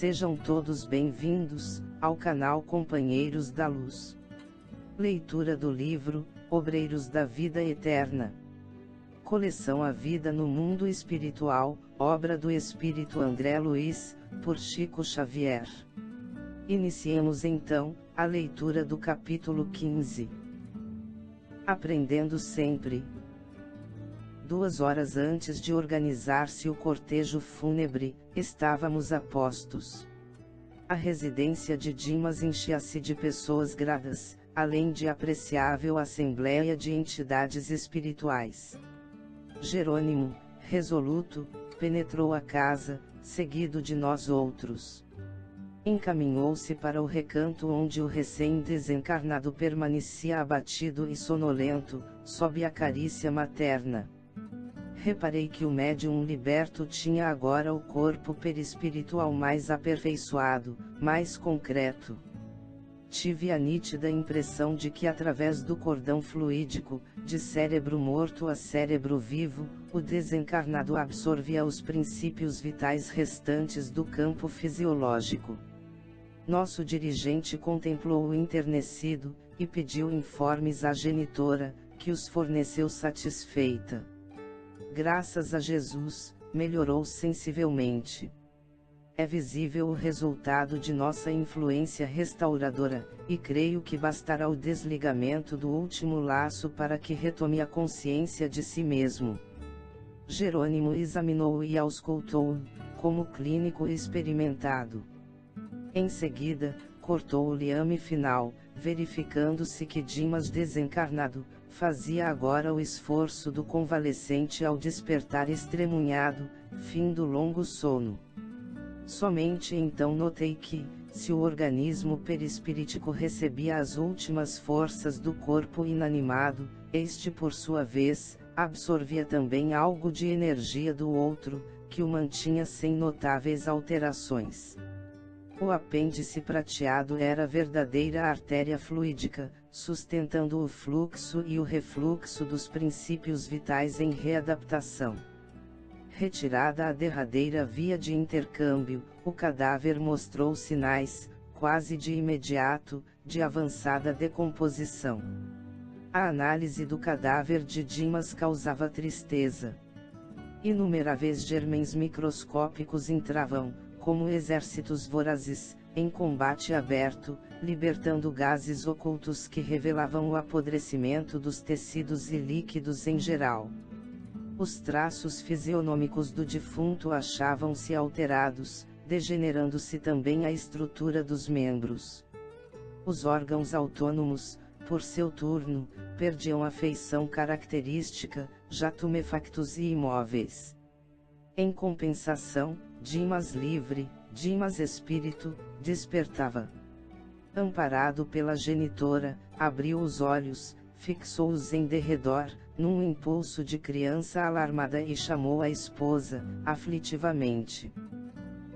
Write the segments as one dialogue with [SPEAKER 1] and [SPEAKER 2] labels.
[SPEAKER 1] Sejam todos bem-vindos ao canal Companheiros da Luz. Leitura do livro Obreiros da Vida Eterna. Coleção A Vida no Mundo Espiritual, obra do Espírito André Luiz, por Chico Xavier. Iniciemos então a leitura do capítulo 15. Aprendendo sempre. 2 horas antes de organizar-se o cortejo fúnebre, estávamos a postos. A residência de Dimas enchia-se de pessoas gradas, além de apreciável assembleia de entidades espirituais. Jerônimo, resoluto, penetrou a casa, seguido de nós outros. Encaminhou-se para o recanto onde o recém-desencarnado permanecia abatido e sonolento, sob a carícia materna. Reparei que o médium liberto tinha agora o corpo perispiritual mais aperfeiçoado, mais concreto. Tive a nítida impressão de que através do cordão fluídico, de cérebro morto a cérebro vivo, o desencarnado absorvia os princípios vitais restantes do campo fisiológico. Nosso dirigente contemplou o enternecido, e pediu informes à genitora, que os forneceu satisfeita. Graças a Jesus, melhorou sensivelmente. É visível o resultado de nossa influência restauradora, e creio que bastará o desligamento do último laço para que retome a consciência de si mesmo. Jerônimo examinou-o e auscultou-o, como clínico experimentado. Em seguida, cortou o liame final, verificando-se que Dimas desencarnado, fazia agora o esforço do convalescente ao despertar estremunhado, fim do longo sono. Somente então notei que, se o organismo perispirítico recebia as últimas forças do corpo inanimado, este por sua vez, absorvia também algo de energia do outro, que o mantinha sem notáveis alterações. O apêndice prateado era a verdadeira artéria fluídica, sustentando o fluxo e o refluxo dos princípios vitais em readaptação. Retirada a derradeira via de intercâmbio, o cadáver mostrou sinais, quase de imediato, de avançada decomposição. A análise do cadáver de Dimas causava tristeza. Inumeráveis germens microscópicos entravam, como exércitos vorazes, em combate aberto, libertando gases ocultos que revelavam o apodrecimento dos tecidos e líquidos em geral. Os traços fisionômicos do defunto achavam-se alterados, degenerando-se também a estrutura dos membros. Os órgãos autônomos, por seu turno, perdiam a feição característica, já tumefactos e imóveis. Em compensação, Dimas livre, Dimas espírito, despertava. Amparado pela genitora, abriu os olhos, fixou-os em derredor, num impulso de criança alarmada e chamou a esposa, aflitivamente.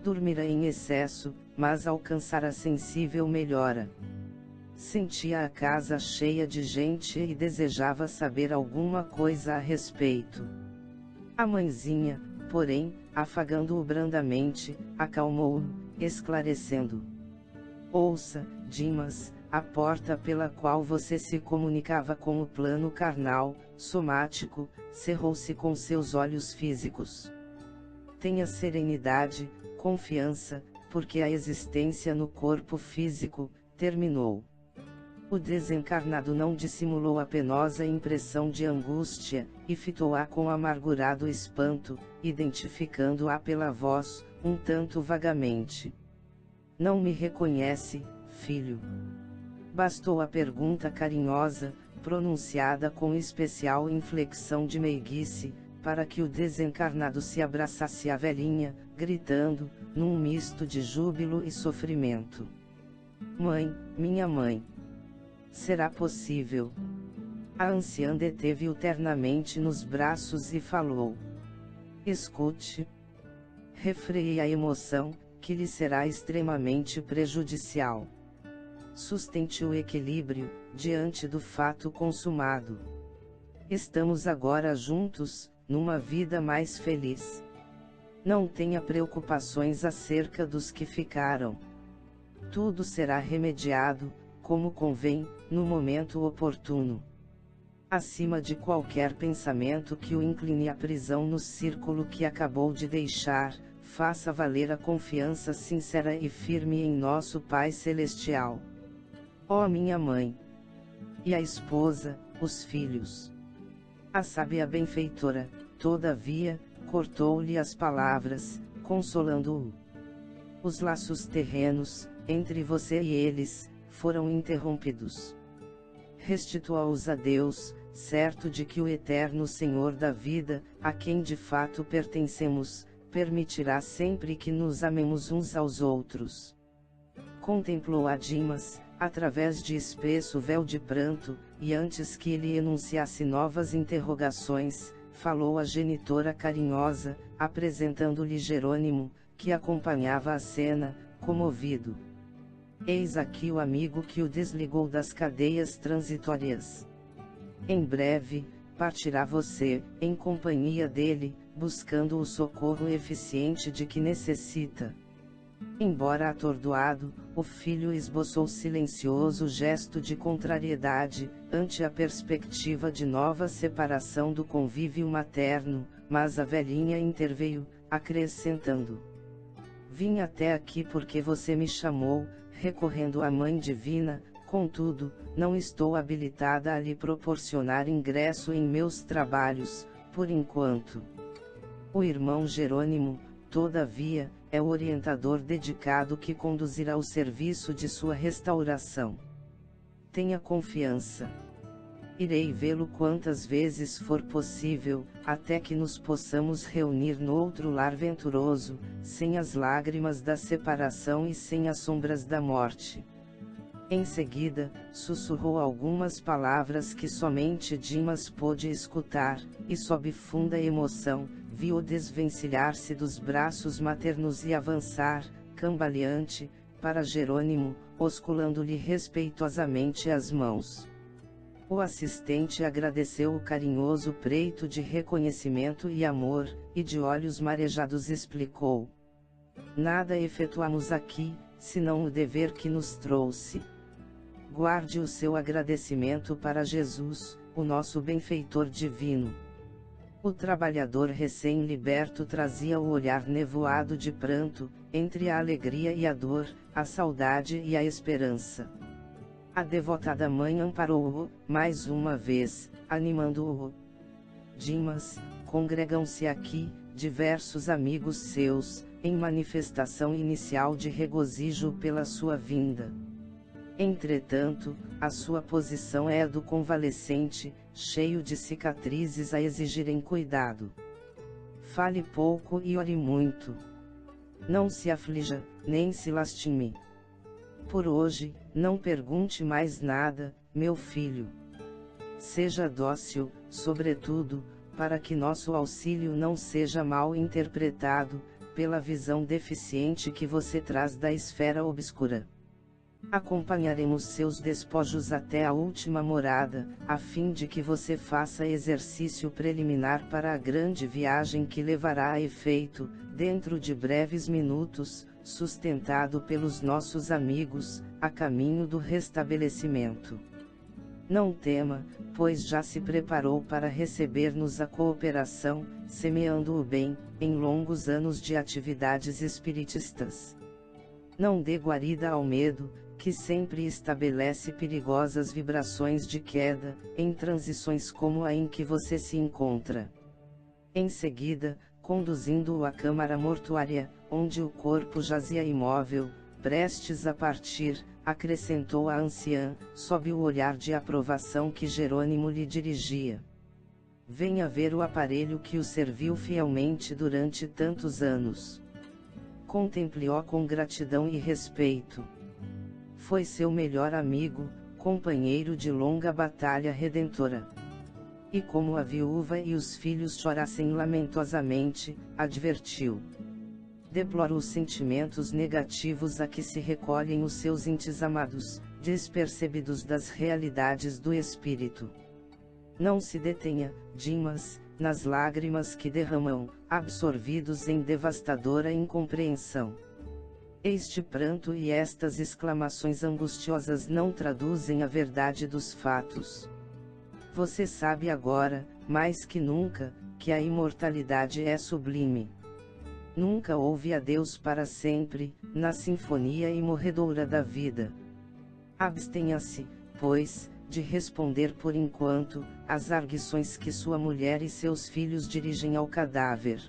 [SPEAKER 1] Dormira em excesso, mas alcançara sensível melhora. Sentia a casa cheia de gente e desejava saber alguma coisa a respeito. A mãezinha, porém, afagando-o brandamente, acalmou-o, esclarecendo. Ouça, Dimas, a porta pela qual você se comunicava com o plano carnal, somático, cerrou-se com seus olhos físicos. Tenha serenidade, confiança, porque a existência no corpo físico terminou. O desencarnado não dissimulou a penosa impressão de angústia, e fitou-a com amargurado espanto, identificando-a pela voz, um tanto vagamente. Não me reconhece, filho? Bastou a pergunta carinhosa, pronunciada com especial inflexão de meiguice, para que o desencarnado se abraçasse à velhinha, gritando, num misto de júbilo e sofrimento. Mãe, minha mãe! Será possível? A anciã deteve-o ternamente nos braços e falou. Escute. Refreie a emoção, que lhe será extremamente prejudicial. Sustente o equilíbrio, diante do fato consumado. Estamos agora juntos, numa vida mais feliz. Não tenha preocupações acerca dos que ficaram. Tudo será remediado, como convém, no momento oportuno. Acima de qualquer pensamento que o incline à prisão no círculo que acabou de deixar, faça valer a confiança sincera e firme em nosso Pai Celestial. Ó minha mãe! E a esposa, os filhos. A sábia benfeitora, todavia, cortou-lhe as palavras, consolando-o. Os laços terrenos, entre você e eles, foram interrompidos. Restitua-os a Deus, certo de que o eterno Senhor da vida, a quem de fato pertencemos, permitirá sempre que nos amemos uns aos outros. Contemplou a Dimas, através de espesso véu de pranto, e antes que ele enunciasse novas interrogações, falou a genitora carinhosa, apresentando-lhe Jerônimo, que acompanhava a cena, comovido. Eis aqui o amigo que o desligou das cadeias transitórias. Em breve, partirá você, em companhia dele, buscando o socorro eficiente de que necessita. Embora atordoado, o filho esboçou silencioso gesto de contrariedade, ante a perspectiva de nova separação do convívio materno, mas a velhinha interveio, acrescentando: Vim até aqui porque você me chamou, recorrendo à Mãe Divina, contudo, não estou habilitada a lhe proporcionar ingresso em meus trabalhos, por enquanto. O irmão Jerônimo, todavia, é o orientador dedicado que conduzirá o serviço de sua restauração. Tenha confiança. Irei vê-lo quantas vezes for possível, até que nos possamos reunir no outro lar venturoso, sem as lágrimas da separação e sem as sombras da morte. Em seguida, sussurrou algumas palavras que somente Dimas pôde escutar, e sob funda emoção, viu-o desvencilhar-se dos braços maternos e avançar, cambaleante, para Jerônimo, osculando-lhe respeitosamente as mãos. O assistente agradeceu o carinhoso preito de reconhecimento e amor, e de olhos marejados explicou: Nada efetuamos aqui, senão o dever que nos trouxe. Guarde o seu agradecimento para Jesus, o nosso benfeitor divino. O trabalhador recém-liberto trazia o olhar nevoado de pranto, entre a alegria e a dor, a saudade e a esperança. A devotada mãe amparou-o, mais uma vez, animando-o. Dimas, congregam-se aqui, diversos amigos seus, em manifestação inicial de regozijo pela sua vinda. Entretanto, a sua posição é a do convalescente, cheio de cicatrizes a exigirem cuidado. Fale pouco e ore muito. Não se aflija, nem se lastime. Por hoje, não pergunte mais nada, meu filho. Seja dócil, sobretudo, para que nosso auxílio não seja mal interpretado, pela visão deficiente que você traz da esfera obscura. Acompanharemos seus despojos até a última morada, a fim de que você faça exercício preliminar para a grande viagem que levará a efeito, dentro de breves minutos, sustentado pelos nossos amigos, a caminho do restabelecimento. Não tema, pois já se preparou para receber-nos a cooperação, semeando o bem, em longos anos de atividades espiritistas. Não dê guarida ao medo, que sempre estabelece perigosas vibrações de queda, em transições como a em que você se encontra. Em seguida, conduzindo-o à câmara mortuária, onde o corpo jazia imóvel, prestes a partir, acrescentou a anciã, sob o olhar de aprovação que Jerônimo lhe dirigia. Venha ver o aparelho que o serviu fielmente durante tantos anos. Contemple-o com gratidão e respeito. Foi seu melhor amigo, companheiro de longa batalha redentora. E como a viúva e os filhos chorassem lamentosamente, advertiu. Deploro os sentimentos negativos a que se recolhem os seus entes amados, despercebidos das realidades do espírito. Não se detenha, Dimas, nas lágrimas que derramam, absorvidos em devastadora incompreensão. Este pranto e estas exclamações angustiosas não traduzem a verdade dos fatos. Você sabe agora, mais que nunca, que a imortalidade é sublime. Nunca houve adeus para sempre, na sinfonia imorredoura da vida. Abstenha-se, pois, de responder por enquanto, às arguições que sua mulher e seus filhos dirigem ao cadáver.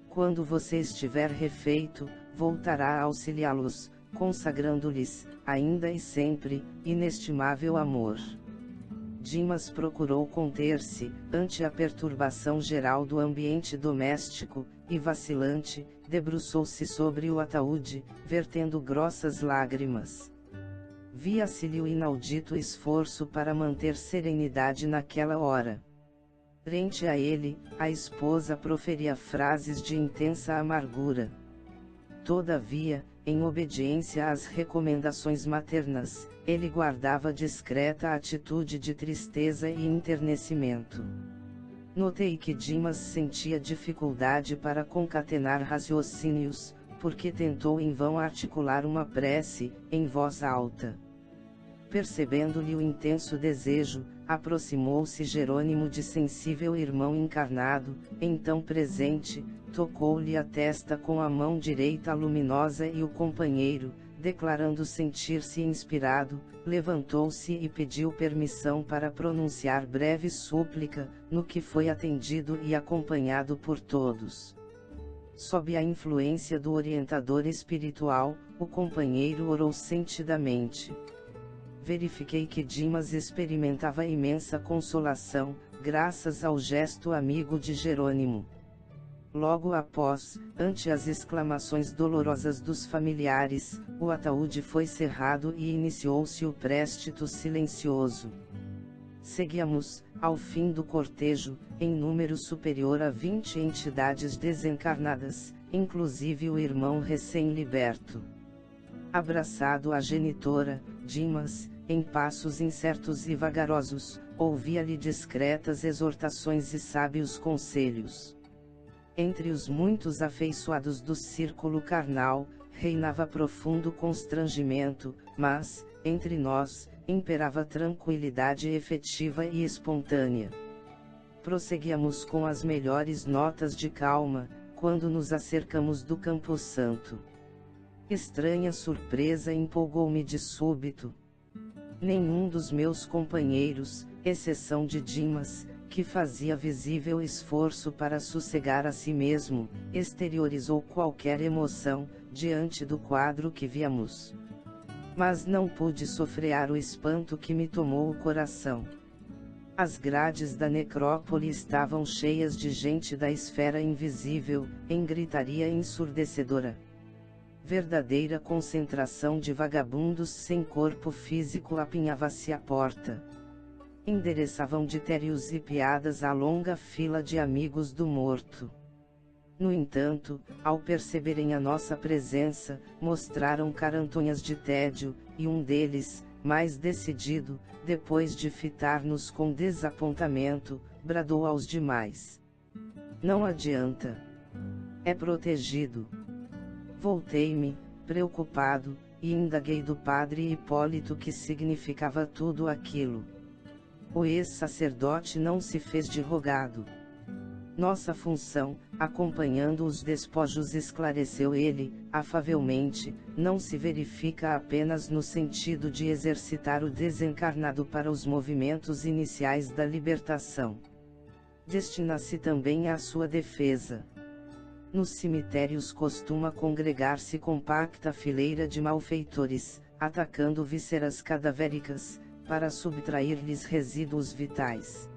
[SPEAKER 1] Quando você estiver refeito, voltará a auxiliá-los, consagrando-lhes, ainda e sempre, inestimável amor. Dimas procurou conter-se, ante a perturbação geral do ambiente doméstico, e vacilante, debruçou-se sobre o ataúde, vertendo grossas lágrimas. Via-se-lhe o inaudito esforço para manter serenidade naquela hora. Frente a ele, a esposa proferia frases de intensa amargura. Todavia, em obediência às recomendações maternas, ele guardava discreta atitude de tristeza e enternecimento. Notei que Dimas sentia dificuldade para concatenar raciocínios, porque tentou em vão articular uma prece, em voz alta. Percebendo-lhe o intenso desejo, aproximou-se Jerônimo de sensível irmão encarnado, então presente, tocou-lhe a testa com a mão direita luminosa e o companheiro, declarando sentir-se inspirado, levantou-se e pediu permissão para pronunciar breve súplica, no que foi atendido e acompanhado por todos. Sob a influência do orientador espiritual, o companheiro orou sentidamente. Verifiquei que Dimas experimentava imensa consolação, graças ao gesto amigo de Jerônimo. Logo após, ante as exclamações dolorosas dos familiares, o ataúde foi cerrado e iniciou-se o préstito silencioso. Seguíamos, ao fim do cortejo, em número superior a 20 entidades desencarnadas, inclusive o irmão recém-liberto. Abraçado à genitora, Dimas, em passos incertos e vagarosos, ouvia-lhe discretas exortações e sábios conselhos. Entre os muitos afeiçoados do círculo carnal, reinava profundo constrangimento, mas, entre nós, imperava tranquilidade efetiva e espontânea. Prosseguíamos com as melhores notas de calma, quando nos acercamos do Campo Santo. Estranha surpresa empolgou-me de súbito. Nenhum dos meus companheiros, exceção de Dimas, que fazia visível esforço para sossegar a si mesmo, exteriorizou qualquer emoção, diante do quadro que víamos. Mas não pude sofrear o espanto que me tomou o coração. As grades da necrópole estavam cheias de gente da esfera invisível, em gritaria ensurdecedora. Verdadeira concentração de vagabundos sem corpo físico apinhava-se à porta. Endereçavam ditérios e piadas à longa fila de amigos do morto. No entanto, ao perceberem a nossa presença, mostraram carantonhas de tédio, e um deles, mais decidido, depois de fitar-nos com desapontamento, bradou aos demais: "Não adianta. É protegido." Voltei-me, preocupado, e indaguei do padre Hipólito que significava tudo aquilo. O ex-sacerdote não se fez de rogado. Nossa função, acompanhando os despojos, esclareceu ele, afavelmente, não se verifica apenas no sentido de exercitar o desencarnado para os movimentos iniciais da libertação. Destina-se também à sua defesa. Nos cemitérios costuma congregar-se compacta fileira de malfeitores, atacando vísceras cadavéricas, para subtrair-lhes resíduos vitais.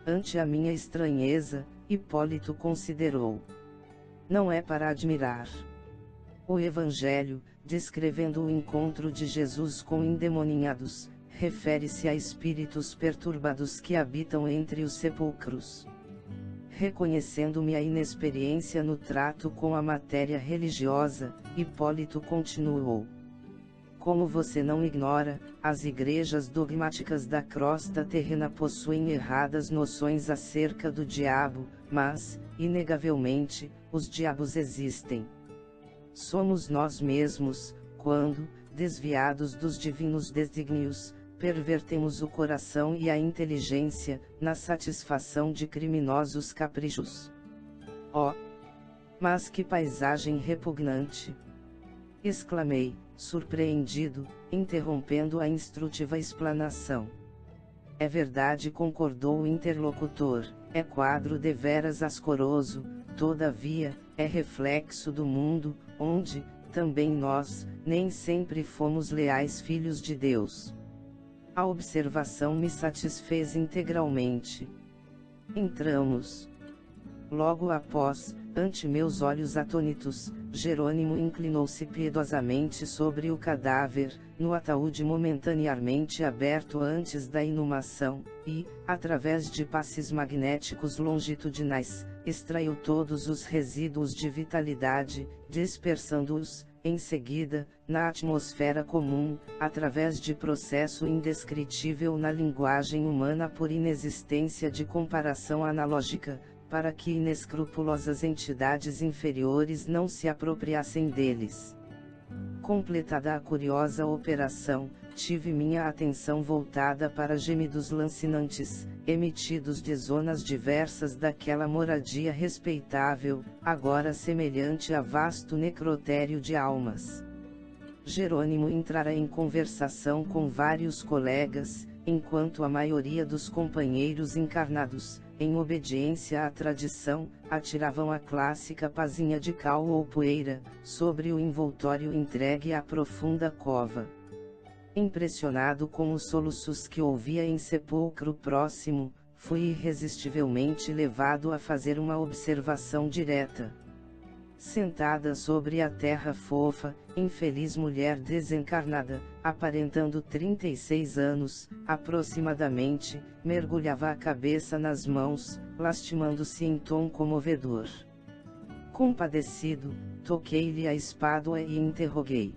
[SPEAKER 1] Ante a minha estranheza, Hipólito considerou: "Não é para admirar. O Evangelho, descrevendo o encontro de Jesus com endemoninhados, refere-se a espíritos perturbados que habitam entre os sepulcros." Reconhecendo-me a inexperiência no trato com a matéria religiosa, Hipólito continuou: Como você não ignora, as igrejas dogmáticas da crosta terrena possuem erradas noções acerca do diabo, mas, inegavelmente, os diabos existem. Somos nós mesmos, quando, desviados dos divinos desígnios, pervertemos o coração e a inteligência, na satisfação de criminosos caprichos. Oh! Mas que paisagem repugnante! Exclamei, surpreendido, interrompendo a instrutiva explanação. É verdade, concordou o interlocutor, é quadro deveras ascoroso, todavia, é reflexo do mundo, onde, também nós, nem sempre fomos leais filhos de Deus. A observação me satisfez integralmente. Entramos. Logo após, ante meus olhos atônitos, Jerônimo inclinou-se piedosamente sobre o cadáver, no ataúde momentaneamente aberto antes da inumação, e, através de passes magnéticos longitudinais, extraiu todos os resíduos de vitalidade, dispersando-os, em seguida, na atmosfera comum, através de processo indescritível na linguagem humana por inexistência de comparação analógica, para que inescrupulosas entidades inferiores não se apropriassem deles. Completada a curiosa operação, tive minha atenção voltada para gemidos lancinantes, emitidos de zonas diversas daquela moradia respeitável, agora semelhante a vasto necrotério de almas. Jerônimo entrara em conversação com vários colegas, enquanto a maioria dos companheiros encarnados, em obediência à tradição, atiravam a clássica pazinha de cal ou poeira, sobre o envoltório entregue à profunda cova. Impressionado com os soluços que ouvia em sepulcro próximo, fui irresistivelmente levado a fazer uma observação direta. Sentada sobre a terra fofa, infeliz mulher desencarnada, aparentando 36 anos, aproximadamente, mergulhava a cabeça nas mãos, lastimando-se em tom comovedor. Compadecido, toquei-lhe a espádua e interroguei.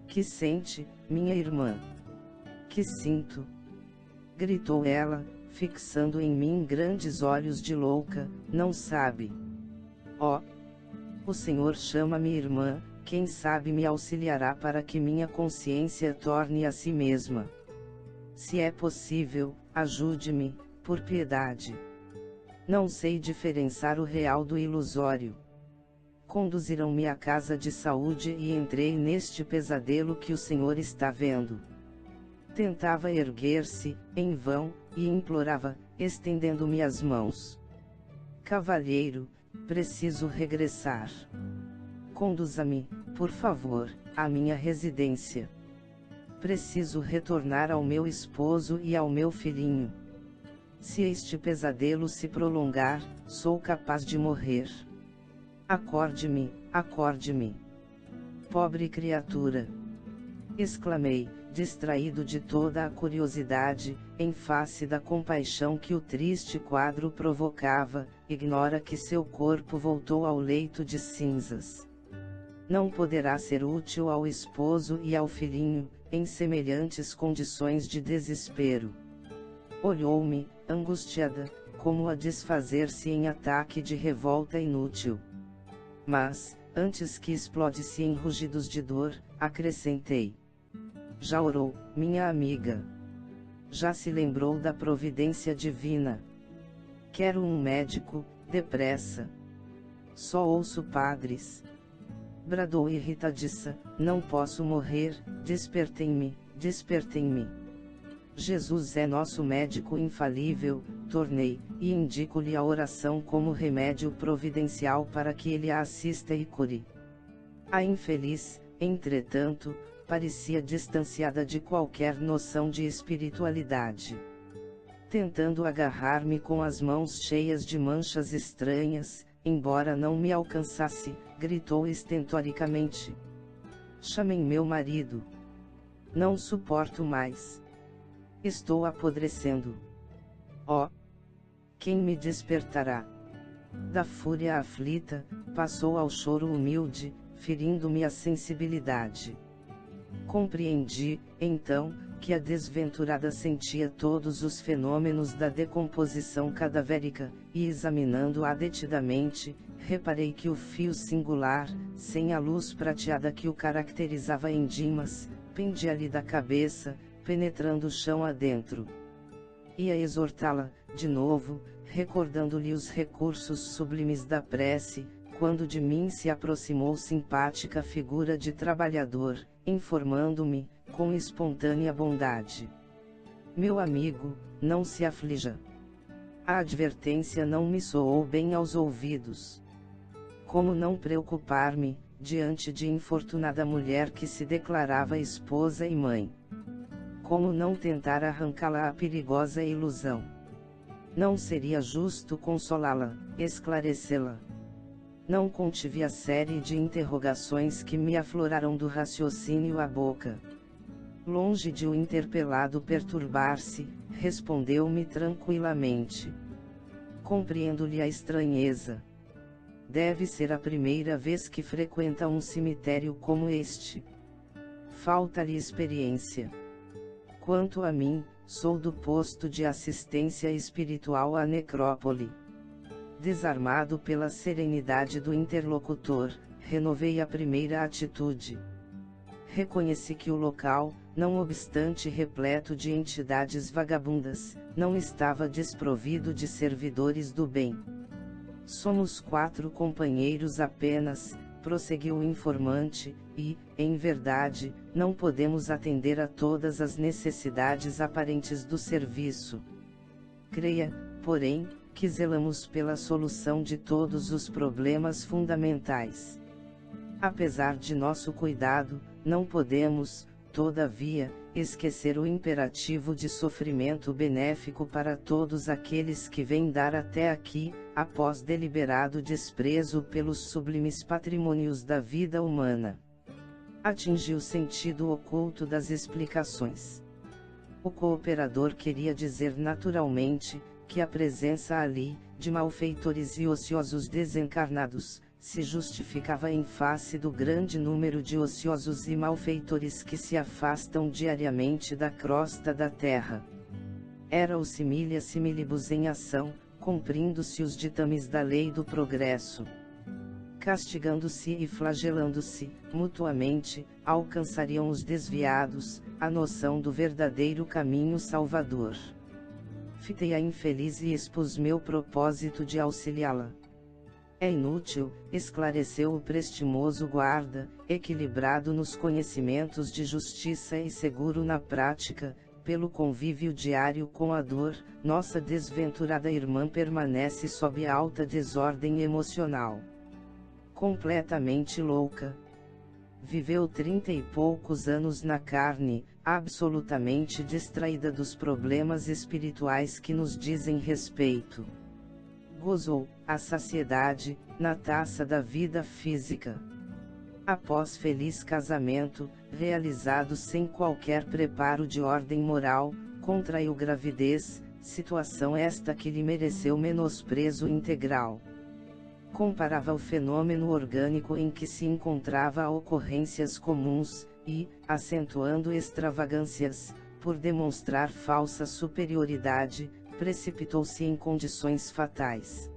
[SPEAKER 1] Que sente, minha irmã? Que sinto? Gritou ela, fixando em mim grandes olhos de louca, não sabe? Oh! O Senhor chama-me irmã, quem sabe me auxiliará para que minha consciência torne a si mesma. Se é possível, ajude-me, por piedade. Não sei diferenciar o real do ilusório. Conduziram-me à casa de saúde e entrei neste pesadelo que o Senhor está vendo. Tentava erguer-se, em vão, e implorava, estendendo-me as mãos. Cavalheiro, preciso regressar. Conduza-me, por favor, à minha residência. Preciso retornar ao meu esposo e ao meu filhinho. Se este pesadelo se prolongar, sou capaz de morrer. Acorde-me, acorde-me. Pobre criatura! Exclamei, distraído de toda a curiosidade, em face da compaixão que o triste quadro provocava, ignora que seu corpo voltou ao leito de cinzas. Não poderá ser útil ao esposo e ao filhinho, em semelhantes condições de desespero. Olhou-me, angustiada, como a desfazer-se em ataque de revolta inútil. Mas, antes que explodisse em rugidos de dor, acrescentei. Já orou, minha amiga? Já se lembrou da providência divina? Quero um médico, depressa. Só ouço padres. Bradou irritadiça, não posso morrer, despertem-me, despertem-me. Jesus é nosso médico infalível, tornei, e indico-lhe a oração como remédio providencial para que ele a assista e cure. A infeliz, entretanto, parecia distanciada de qualquer noção de espiritualidade. Tentando agarrar-me com as mãos cheias de manchas estranhas, embora não me alcançasse, gritou estentoricamente. Chamem meu marido. Não suporto mais. Estou apodrecendo. Oh! Quem me despertará? Da fúria aflita, passou ao choro humilde, ferindo-me a sensibilidade. Compreendi, então, que a desventurada sentia todos os fenômenos da decomposição cadavérica, e examinando-a detidamente, reparei que o fio singular, sem a luz prateada que o caracterizava em Dimas, pendia-lhe da cabeça, penetrando o chão adentro. Ia exortá-la, de novo, recordando-lhe os recursos sublimes da prece, quando de mim se aproximou simpática figura de trabalhador, informando-me, com espontânea bondade: meu amigo, não se aflija. A advertência não me soou bem aos ouvidos. Como não preocupar-me, diante de infortunada mulher que se declarava esposa e mãe? Como não tentar arrancá-la à perigosa ilusão? Não seria justo consolá-la, esclarecê-la? Não contive a série de interrogações que me afloraram do raciocínio à boca. Longe de o interpelado perturbar-se, respondeu-me tranquilamente: compreendo-lhe a estranheza. Deve ser a primeira vez que frequenta um cemitério como este. Falta-lhe experiência. Quanto a mim, sou do posto de assistência espiritual à necrópole. Desarmado pela serenidade do interlocutor, renovei a primeira atitude. Reconheci que o local, não obstante repleto de entidades vagabundas, não estava desprovido de servidores do bem. Somos 4 companheiros apenas, prosseguiu o informante, e, em verdade, não podemos atender a todas as necessidades aparentes do serviço. Creia, porém, que zelamos pela solução de todos os problemas fundamentais. Apesar de nosso cuidado, não podemos, todavia, esquecer o imperativo de sofrimento benéfico para todos aqueles que vêm dar até aqui, após deliberado desprezo pelos sublimes patrimônios da vida humana. Atingi o sentido oculto das explicações. O cooperador queria dizer naturalmente, que a presença ali, de malfeitores e ociosos desencarnados, se justificava em face do grande número de ociosos e malfeitores que se afastam diariamente da crosta da terra. Era o similia similibus em ação, cumprindo-se os ditames da lei do progresso. Castigando-se e flagelando-se, mutuamente, alcançariam os desviados, a noção do verdadeiro caminho salvador. Fitei a infeliz e expus meu propósito de auxiliá-la. É inútil, esclareceu o prestimoso guarda, equilibrado nos conhecimentos de justiça e seguro na prática, pelo convívio diário com a dor, nossa desventurada irmã permanece sob alta desordem emocional. Completamente louca. Viveu 30 e poucos anos na carne, absolutamente distraída dos problemas espirituais que nos dizem respeito. Gozou, a saciedade, na taça da vida física. Após feliz casamento, realizado sem qualquer preparo de ordem moral, contraiu gravidez, situação esta que lhe mereceu menosprezo integral. Comparava o fenômeno orgânico em que se encontrava a ocorrências comuns, e, acentuando extravagâncias, por demonstrar falsa superioridade, precipitou-se em condições fatais.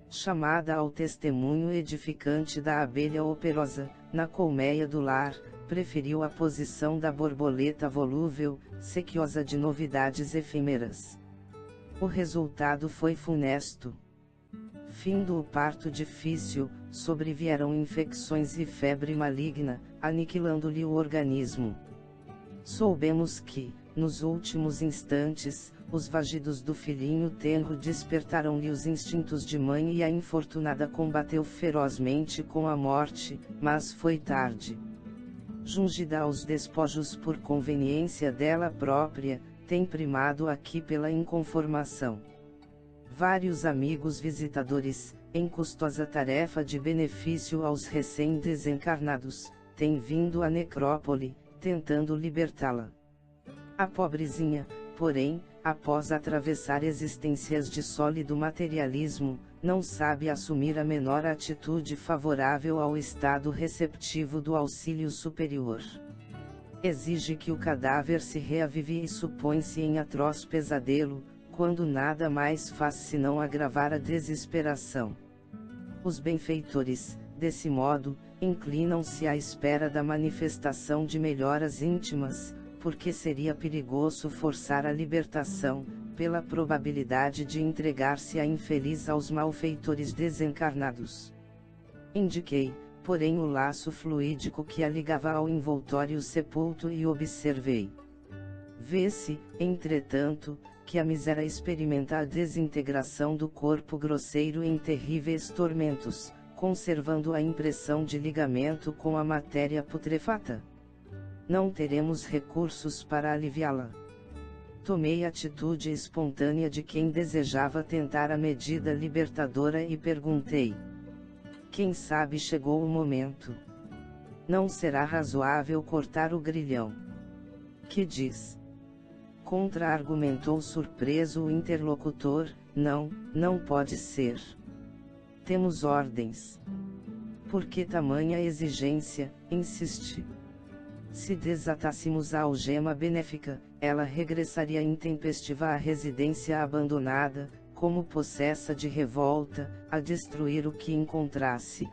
[SPEAKER 1] Chamada ao testemunho edificante da abelha operosa, na colmeia do lar, preferiu a posição da borboleta volúvel, sequiosa de novidades efêmeras. O resultado foi funesto. Findo o parto difícil, sobrevieram infecções e febre maligna, aniquilando-lhe o organismo. Soubemos que, nos últimos instantes, os vagidos do filhinho tenro despertaram-lhe os instintos de mãe e a infortunada combateu ferozmente com a morte, mas foi tarde. Jungida aos despojos por conveniência dela própria, tem primado aqui pela inconformação. Vários amigos visitadores, em custosa tarefa de benefício aos recém-desencarnados, têm vindo à necrópole, tentando libertá-la. A pobrezinha, porém, após atravessar existências de sólido materialismo, não sabe assumir a menor atitude favorável ao estado receptivo do auxílio superior. Exige que o cadáver se reavive e supõe-se em atroz pesadelo, quando nada mais faz senão agravar a desesperação. Os benfeitores, desse modo, inclinam-se à espera da manifestação de melhoras íntimas, porque seria perigoso forçar a libertação, pela probabilidade de entregar-se a infeliz aos malfeitores desencarnados. Indiquei, porém, o laço fluídico que a ligava ao envoltório sepulto e observei. Vê-se, entretanto, que a miséria experimenta a desintegração do corpo grosseiro em terríveis tormentos, conservando a impressão de ligamento com a matéria putrefata. Não teremos recursos para aliviá-la. Tomei atitude espontânea de quem desejava tentar a medida libertadora e perguntei: quem sabe chegou o momento? Não será razoável cortar o grilhão? Que diz? Contra-argumentou surpreso o interlocutor: não pode ser. Temos ordens. Por que tamanha exigência? Insisti. Se desatássemos a algema benéfica, ela regressaria intempestiva à residência abandonada, como possessa de revolta, a destruir o que encontrasse.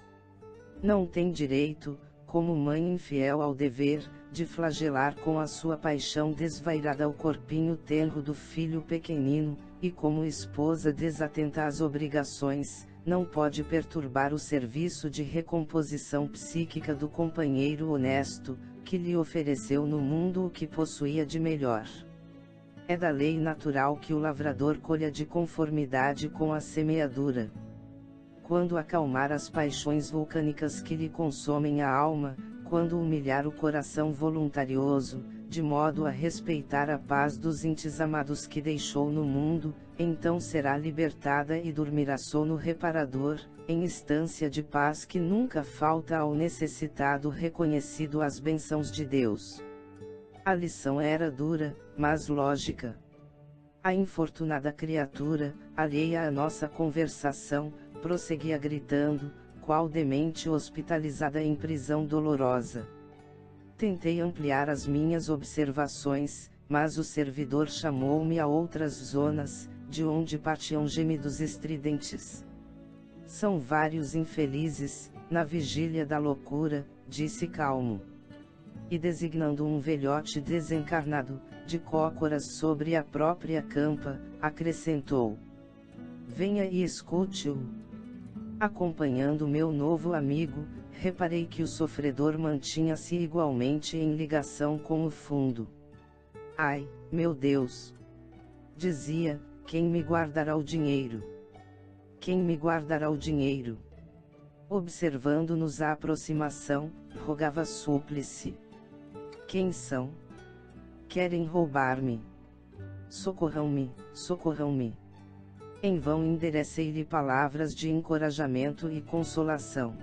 [SPEAKER 1] Não tem direito, como mãe infiel ao dever, de flagelar com a sua paixão desvairada o corpinho tenro do filho pequenino, e como esposa desatenta às obrigações, não pode perturbar o serviço de recomposição psíquica do companheiro honesto, que lhe ofereceu no mundo o que possuía de melhor. É da lei natural que o lavrador colha de conformidade com a semeadura. Quando acalmar as paixões vulcânicas que lhe consomem a alma, quando humilhar o coração voluntarioso, de modo a respeitar a paz dos entes amados que deixou no mundo, então será libertada e dormirá sono reparador, em estância de paz que nunca falta ao necessitado reconhecido as bênçãos de Deus. A lição era dura, mas lógica. A infortunada criatura, alheia à nossa conversação, prosseguia gritando, qual demente hospitalizada em prisão dolorosa. Tentei ampliar as minhas observações, mas o servidor chamou-me a outras zonas, de onde partiam gemidos estridentes. São vários infelizes, na vigília da loucura, disse calmo. E designando um velhote desencarnado, de cócoras sobre a própria campa, acrescentou: venha e escute-o. Acompanhando meu novo amigo, reparei que o sofredor mantinha-se igualmente em ligação com o fundo. Ai, meu Deus! Dizia, quem me guardará o dinheiro? Quem me guardará o dinheiro? Observando-nos a aproximação, rogava súplice. Quem são? Querem roubar-me. Socorram-me, socorram-me. Em vão enderecei-lhe palavras de encorajamento e consolação.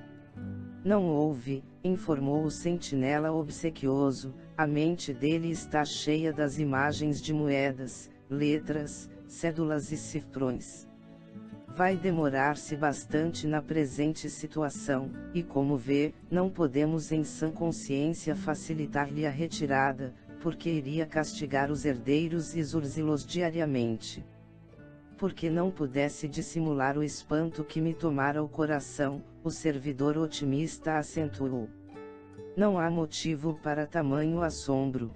[SPEAKER 1] Não ouve, informou o sentinela obsequioso, a mente dele está cheia das imagens de moedas, letras, cédulas e cifrões. Vai demorar-se bastante na presente situação, e como vê, não podemos em sã consciência facilitar-lhe a retirada, porque iria castigar os herdeiros e exorzi-los diariamente. Porque não pudesse dissimular o espanto que me tomara o coração, o servidor otimista acentuou. Não há motivo para tamanho assombro.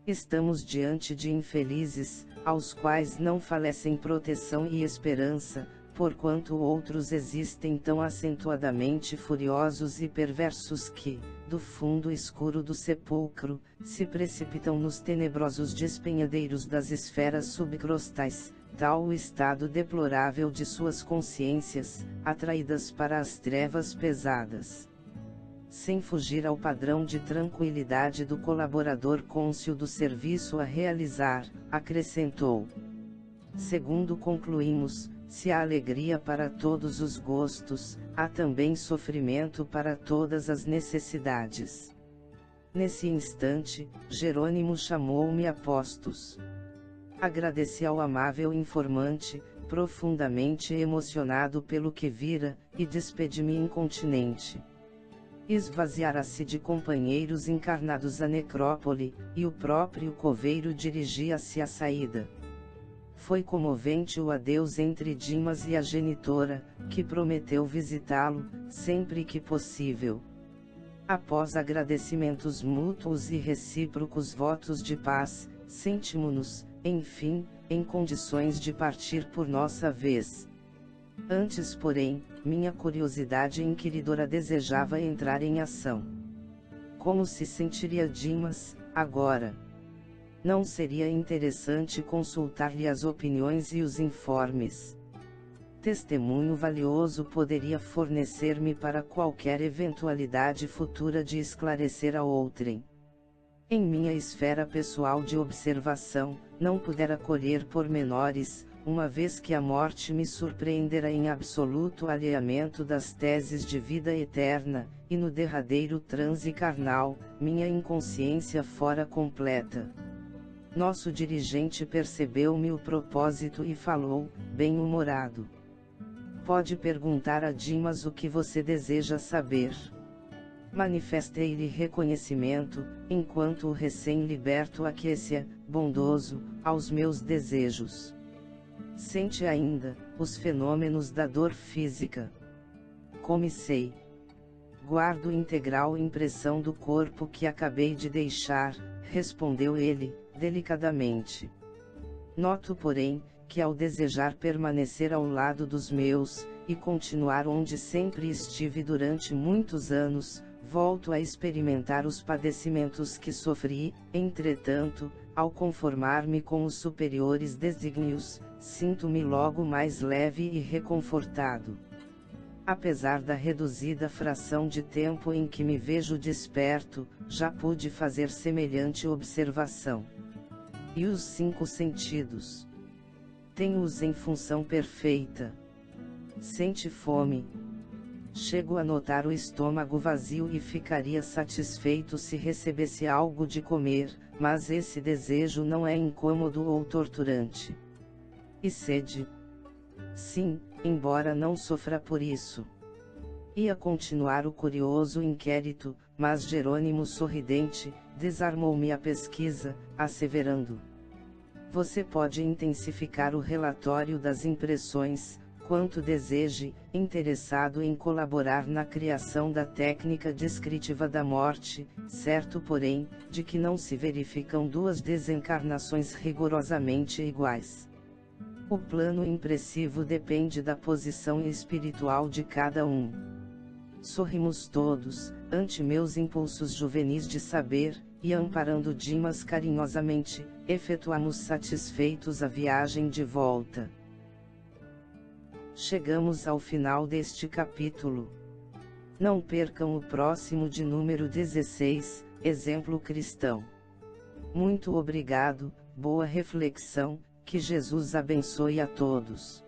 [SPEAKER 1] Estamos diante de infelizes, aos quais não falecem proteção e esperança, porquanto outros existem tão acentuadamente furiosos e perversos que, do fundo escuro do sepulcro, se precipitam nos tenebrosos despenhadeiros das esferas subcrostais, tal o estado deplorável de suas consciências, atraídas para as trevas pesadas. Sem fugir ao padrão de tranquilidade do colaborador cônscio do serviço a realizar, acrescentou. Segundo concluímos, se há alegria para todos os gostos, há também sofrimento para todas as necessidades. Nesse instante, Jerônimo chamou-me a postos. Agradeci ao amável informante, profundamente emocionado pelo que vira, e despedi-me incontinente. Esvaziara-se de companheiros encarnados a necrópole, e o próprio coveiro dirigia-se à saída. Foi comovente o adeus entre Dimas e a genitora, que prometeu visitá-lo, sempre que possível. Após agradecimentos mútuos e recíprocos votos de paz, sentimos-nos, enfim, em condições de partir por nossa vez. Antes, porém, minha curiosidade inquiridora desejava entrar em ação. Como se sentiria Dimas, agora? Não seria interessante consultar-lhe as opiniões e os informes? Testemunho valioso poderia fornecer-me para qualquer eventualidade futura de esclarecer a outrem. Em minha esfera pessoal de observação, não pudera colher pormenores, uma vez que a morte me surpreendera em absoluto alheamento das teses de vida eterna, e no derradeiro transe carnal, minha inconsciência fora completa. Nosso dirigente percebeu-me o propósito e falou, bem-humorado. Pode perguntar a Dimas o que você deseja saber. Manifestei-lhe reconhecimento, enquanto o recém-liberto aquecia, bondoso, aos meus desejos. Sente ainda os fenômenos da dor física. Comecei. Guardo integral impressão do corpo que acabei de deixar, respondeu ele, delicadamente. Noto, porém, que ao desejar permanecer ao lado dos meus, e continuar onde sempre estive durante muitos anos, volto a experimentar os padecimentos que sofri. Entretanto, ao conformar-me com os superiores desígnios, sinto-me logo mais leve e reconfortado. Apesar da reduzida fração de tempo em que me vejo desperto, já pude fazer semelhante observação. E os 5 sentidos? Tenho-os em função perfeita. Sente fome? Chego a notar o estômago vazio e ficaria satisfeito se recebesse algo de comer, mas esse desejo não é incômodo ou torturante. E sede? Sim, embora não sofra por isso. Ia continuar o curioso inquérito, mas Jerônimo sorridente, desarmou-me a pesquisa, asseverando. Você pode intensificar o relatório das impressões, quanto deseje, interessado em colaborar na criação da técnica descritiva da morte, certo porém, de que não se verificam 2 desencarnações rigorosamente iguais. O plano impressivo depende da posição espiritual de cada um. Sorrimos todos, ante meus impulsos juvenis de saber, e amparando Dimas carinhosamente, efetuamos satisfeitos a viagem de volta. Chegamos ao final deste capítulo. Não percam o próximo de número 16, Exemplo Cristão. Muito obrigado, boa reflexão, que Jesus abençoe a todos.